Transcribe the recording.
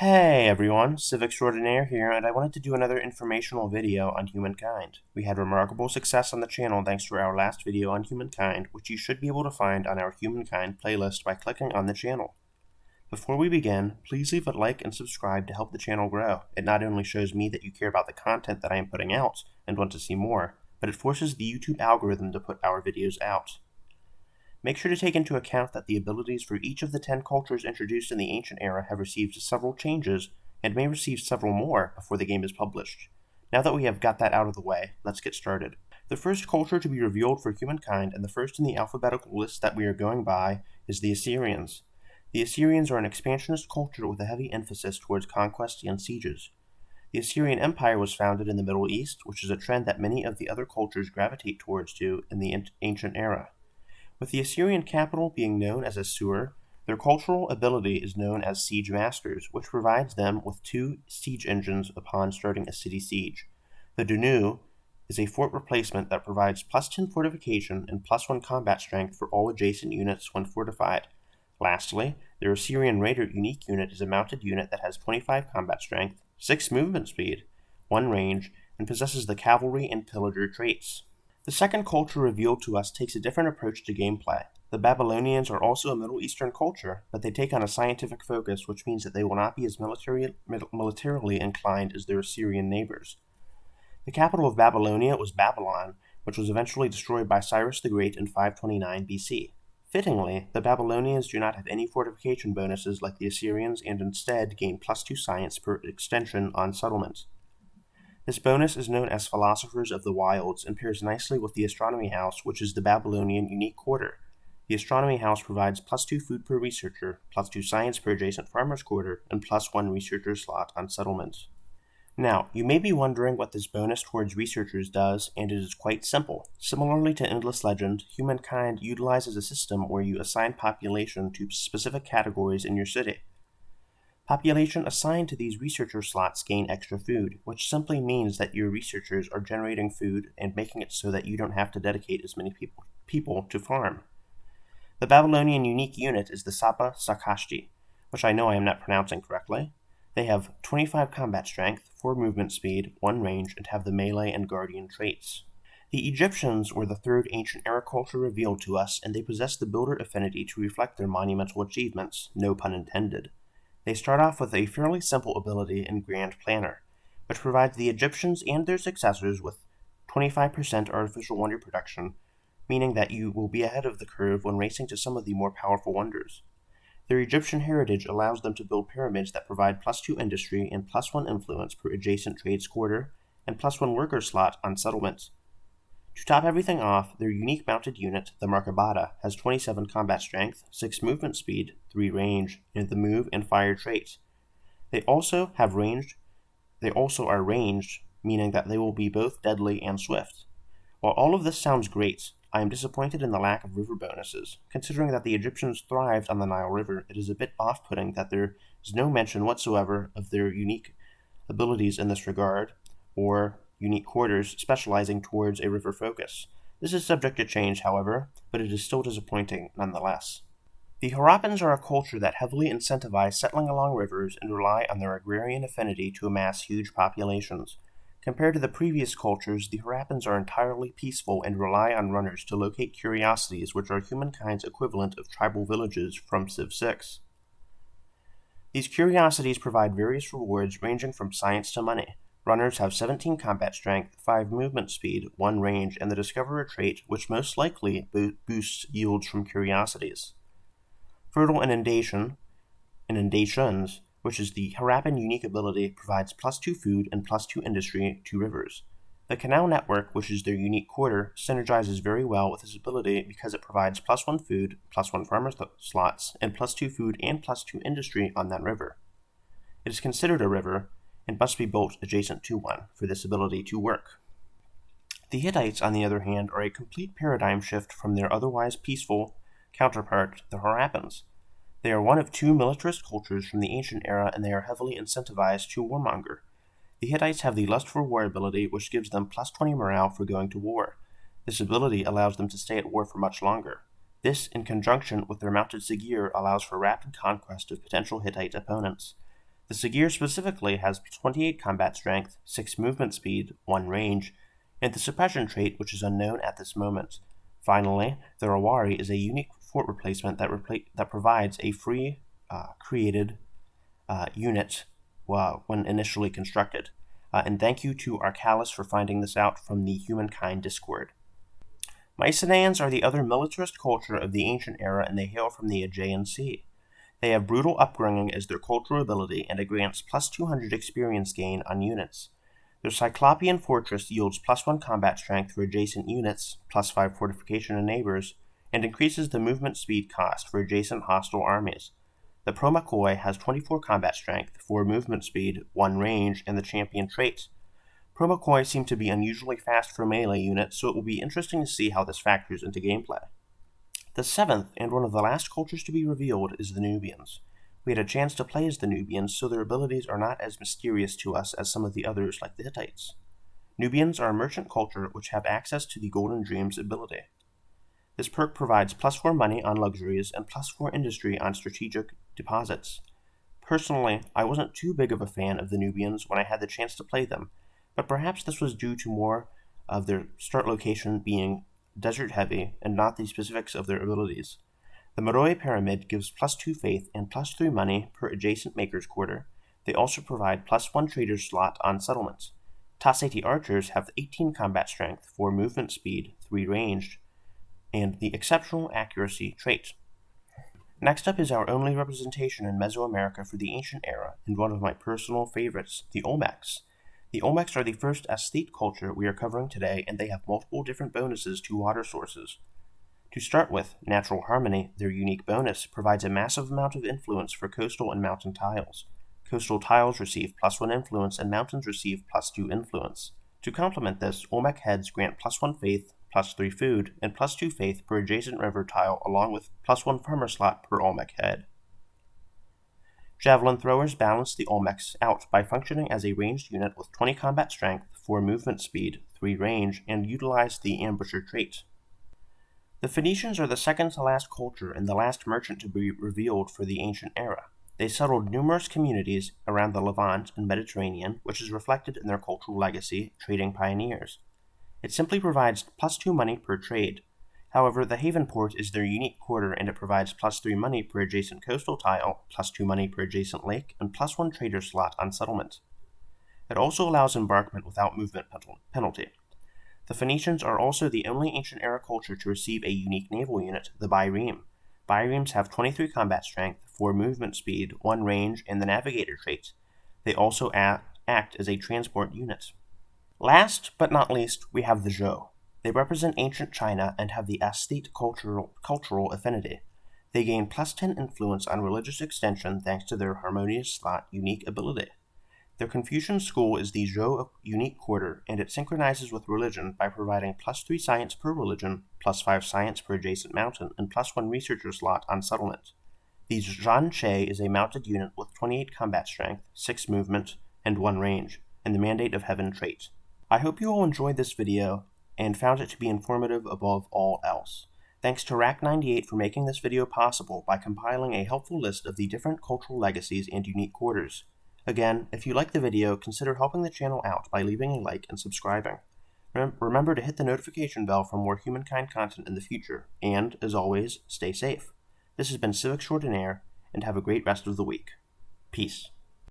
Hey everyone, Civ Extraordinaire here, and I wanted to do another informational video on Humankind. We had remarkable success on the channel thanks to our last video on Humankind, which you should be able to find on our Humankind playlist by clicking on the channel. Before we begin, please leave a like and subscribe to help the channel grow. It not only shows me that you care about the content that I am putting out and want to see more, but it forces the YouTube algorithm to put our videos out. Make sure to take into account that the abilities for each of the 10 cultures introduced in the Ancient Era have received several changes, and may receive several more before the game is published. Now that we have got that out of the way, let's get started. The first culture to be revealed for Humankind, and the first in the alphabetical list that we are going by, is the Assyrians. The Assyrians are an expansionist culture with a heavy emphasis towards conquest and sieges. The Assyrian Empire was founded in the Middle East, which is a trend that many of the other cultures gravitate towards in the Ancient Era. With the Assyrian capital being known as Assur, their cultural ability is known as Siege Masters, which provides them with 2 siege engines upon starting a city siege. The Dunu is a fort replacement that provides +10 fortification and +1 combat strength for all adjacent units when fortified. Lastly, their Assyrian Raider unique unit is a mounted unit that has 25 combat strength, 6 movement speed, 1 range, and possesses the cavalry and pillager traits. The second culture revealed to us takes a different approach to gameplay. The Babylonians are also a Middle Eastern culture, but they take on a scientific focus, which means that they will not be as militarily inclined as their Assyrian neighbors. The capital of Babylonia was Babylon, which was eventually destroyed by Cyrus the Great in 529 BC. Fittingly, the Babylonians do not have any fortification bonuses like the Assyrians and instead gain +2 science per extension on settlement. This bonus is known as Philosophers of the Wilds and pairs nicely with the Astronomy House, which is the Babylonian unique quarter. The Astronomy House provides +2 food per researcher, +2 science per adjacent farmer's quarter, and +1 researcher slot on settlements. Now, you may be wondering what this bonus towards researchers does, and it is quite simple. Similarly to Endless Legend, Humankind utilizes a system where you assign population to specific categories in your city. Population assigned to these researcher slots gain extra food, which simply means that your researchers are generating food and making it so that you don't have to dedicate as many people to farm. The Babylonian unique unit is the Sapa Sakashti, which I know I am not pronouncing correctly. They have 25 combat strength, 4 movement speed, 1 range, and have the melee and guardian traits. The Egyptians were the third Ancient Era culture revealed to us, and they possess the builder affinity to reflect their monumental achievements, no pun intended. They start off with a fairly simple ability in Grand Planner, which provides the Egyptians and their successors with 25% artificial wonder production, meaning that you will be ahead of the curve when racing to some of the more powerful wonders. Their Egyptian heritage allows them to build pyramids that provide +2 industry and +1 influence per adjacent trades quarter, and +1 worker slot on settlements. To top everything off, their unique mounted unit, the Markabata, has 27 combat strength, 6 movement speed, 3 range, and the move and fire traits. They also are ranged, meaning that they will be both deadly and swift. While all of this sounds great, I am disappointed in the lack of river bonuses. Considering that the Egyptians thrived on the Nile River, it is a bit off-putting that there is no mention whatsoever of their unique abilities in this regard, or unique quarters specializing towards a river focus. This is subject to change, however, but it is still disappointing nonetheless. The Harappans are a culture that heavily incentivize settling along rivers and rely on their agrarian affinity to amass huge populations. Compared to the previous cultures, the Harappans are entirely peaceful and rely on runners to locate curiosities, which are Humankind's equivalent of tribal villages from Civ 6. These curiosities provide various rewards ranging from science to money. Runners have 17 combat strength, 5 movement speed, 1 range, and the Discoverer trait, which most likely boosts yields from curiosities. Fertile Inundations, which is the Harappan unique ability, provides +2 food and +2 industry to rivers. The Canal Network, which is their unique quarter, synergizes very well with this ability because it provides +1 food, +1 farmer slots, and +2 food and +2 industry on that river. It is considered a river, and must be built adjacent to one for this ability to work. The Hittites, on the other hand, are a complete paradigm shift from their otherwise peaceful counterpart, the Harappans. They are one of 2 militarist cultures from the Ancient Era, and they are heavily incentivized to warmonger. The Hittites have the Lust for War ability, which gives them +20 morale for going to war. This ability allows them to stay at war for much longer. This, in conjunction with their mounted Sigir, allows for rapid conquest of potential Hittite opponents. The Sagir specifically has 28 combat strength, 6 movement speed, 1 range, and the suppression trait, which is unknown at this moment. Finally, the Rawari is a unique fort replacement that provides a free created unit when initially constructed. And thank you to Arcalis for finding this out from the Humankind Discord. MYCENAEANS are the other militarist culture of the ancient era, and they hail from the Aegean Sea. They have brutal upbringing as their cultural ability, and it grants plus 200 experience gain on units. Their Cyclopean fortress yields plus 1 combat strength for adjacent units, plus 5 fortification and neighbors, and increases the movement speed cost for adjacent hostile armies. The Promakoi has 24 combat strength, 4 movement speed, 1 range, and the champion trait. Promakoi seem to be unusually fast for melee units, so it will be interesting to see how this factors into gameplay. The 7th, and one of the last cultures to be revealed, is the Nubians. We had a chance to play as the Nubians, so their abilities are not as mysterious to us as some of the others like the Hittites. Nubians are a merchant culture which have access to the Golden Dreams ability. This perk provides plus 4 money on luxuries and plus 4 industry on strategic deposits. Personally, I wasn't too big of a fan of the Nubians when I had the chance to play them, but perhaps this was due to more of their start location being desert heavy and not the specifics of their abilities. The Meroe Pyramid gives plus 2 faith and plus 3 money per adjacent maker's quarter. They also provide plus 1 trader's slot on settlements. Tasseti archers have 18 combat strength, 4 movement speed, 3 ranged, and the exceptional accuracy trait. Next up is our only representation in Mesoamerica for the ancient era, and one of my personal favorites, the OLMECS. The OLMECS are the first aesthete culture we are covering today, and they have multiple different bonuses to water sources. To start with, Natural Harmony, their unique bonus, provides a massive amount of influence for coastal and mountain tiles. Coastal tiles receive plus 1 influence, and mountains receive plus 2 influence. To complement this, Olmec heads grant plus 1 faith, plus 3 food, and plus 2 faith per adjacent river tile, along with plus 1 farmer slot per Olmec head. Javelin throwers balance the Olmecs out by functioning as a ranged unit with 20 combat strength, 4 movement speed, 3 range, and utilize the ambusher trait. The Phoenicians are the second to last culture and the last merchant to be revealed for the ancient era. They settled numerous communities around the Levant and Mediterranean, which is reflected in their cultural legacy, trading pioneers. It simply provides plus 2 money per trade. However, the Haven Port is their unique quarter, and it provides plus 3 money per adjacent coastal tile, plus 2 money per adjacent lake, and plus 1 trader slot on settlement. It also allows embarkment without movement penalty. The Phoenicians are also the only ancient era culture to receive a unique naval unit, the Bireem. Bireems have 23 combat strength, 4 movement speed, 1 range, and the navigator trait. They also act as a transport unit. Last but not least, we have the Zhou. They represent ancient China and have the aesthete cultural affinity. They gain plus 10 influence on religious extension thanks to their harmonious slot unique ability. Their Confucian school is the Zhou unique quarter, and it synchronizes with religion by providing plus 3 science per religion, plus 5 science per adjacent mountain, and plus 1 researcher slot on settlement. The Zhan Che is a mounted unit with 28 combat strength, 6 movement, and 1 range, and the Mandate of Heaven trait. I hope you all enjoyed this video and found it to be informative above all else. Thanks to Rack98 for making this video possible by compiling a helpful list of the different cultural legacies and unique quarters. Again, if you liked the video, consider helping the channel out by leaving a like and subscribing. Remember to hit the notification bell for more Humankind content in the future, and, as always, stay safe. This has been Civ Extraordinaire, and have a great rest of the week. Peace.